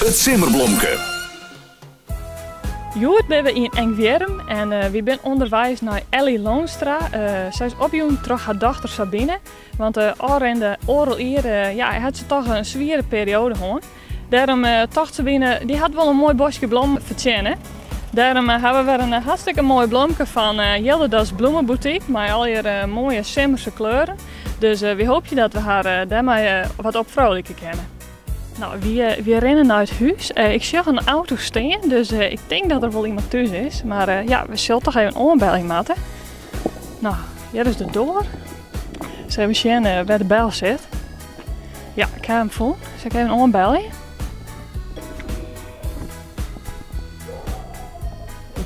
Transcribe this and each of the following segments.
Het Simmerblomke. Joert ben we in Enkwierm en we zijn onderwijs naar Ellie Loonstra. Zij is opgejoen door haar dochter Sabine. Want al in de oorlog hier had ze toch een zware periode gehad. Daarom dacht Sabine, die had wel een mooi bosje bloemen verdienen. Daarom hebben we weer een hartstikke mooi blomke van Jeldedas Bloemenboutique. Met al je mooie simmerse kleuren. Dus we hopen dat we haar daarmee wat op vrolijker kennen. Nou, we rennen naar het huis. Ik zag een auto staan, dus ik denk dat er wel iemand thuis is. Maar we zullen toch even een aanbelling maken. Nou, hier is de deur. Ze hebben zien waar de bel zit. Ja, ik heb hem vol. Dus ik even een aanbelling.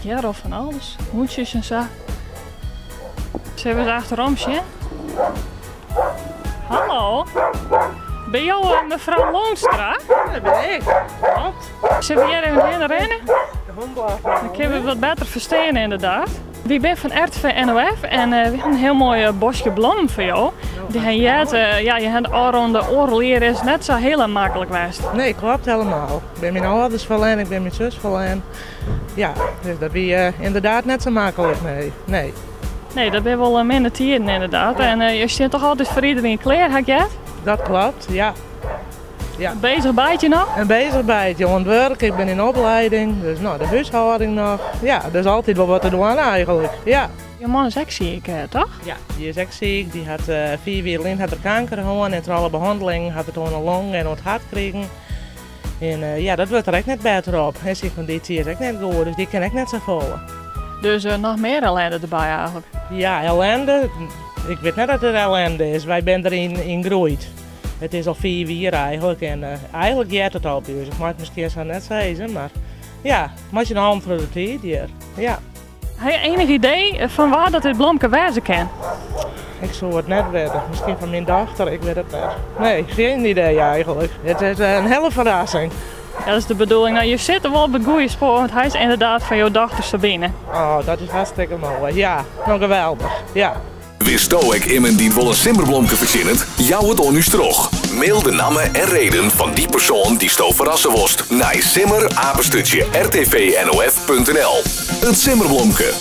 Ja, of van alles. Hoedjes en zo. Ze hebben ze achterom zien. Hallo? Ben jou mevrouw Loonstra? Dat ben ik. Wat? Zullen we hier even heen rennen? De hond blijft nou. Dan kunnen we wat beter verstaan inderdaad. We zijn van RTV NOF en we hebben een heel mooi bosje bloemen voor jou. Die je hebt al rond de oorlog hier is net zo heel makkelijk geweest. Nee, klopt helemaal. Ik ben mijn ouders verleden, ik ben mijn zus verleden. Ja, dus dat ben inderdaad net zo makkelijk. Nee, Dat ben wel minder tijden inderdaad. En je zit toch altijd voor iedereen klaar, heb je het? dat klopt, ja. Bezig bijtje nog? En bezig bij het jongen werk, ik ben in opleiding, dus nou, de huishouding nog. Ja, er is altijd wel wat te doen eigenlijk, ja. Je man is ook ziek, toch? Ja, die is echt ziek, die had 4 weken in had er kanker gehad en door alle behandeling had het gewoon een long en het hart gekregen. En dat wordt er echt net beter op. En zie van dit is echt net goed, dus die kan echt net zo volgen. Dus nog meer ellende erbij eigenlijk? Ja, ellende. Ik weet net dat het ellende is. Wij zijn erin gegroeid. Het is al 4 jaar eigenlijk. En eigenlijk gaat het al bij ons. Ik mag het misschien zo net zeggen, maar ja, maar je een hand voor de tijd hier. Ja. Heb je enig idee van waar dat dit blomke wezen kan? Ik zou het net weten. Misschien van mijn dochter, ik weet het net. Nee, geen idee eigenlijk. Het is een hele verrassing. Ja, dat is de bedoeling. Nou, je zit er wel op het goede spoor, want hij is inderdaad van jouw dochter Sabine. Oh, dat is hartstikke mooi. Ja, nog geweldig. Ja. Wist ook iemand die wel een Simmerblomke verzinnen? Jou het on u stroog. Mail de namen en reden van die persoon die sto verrassen worst naar simmer@rtvnof.nl. Het Simmerblomke.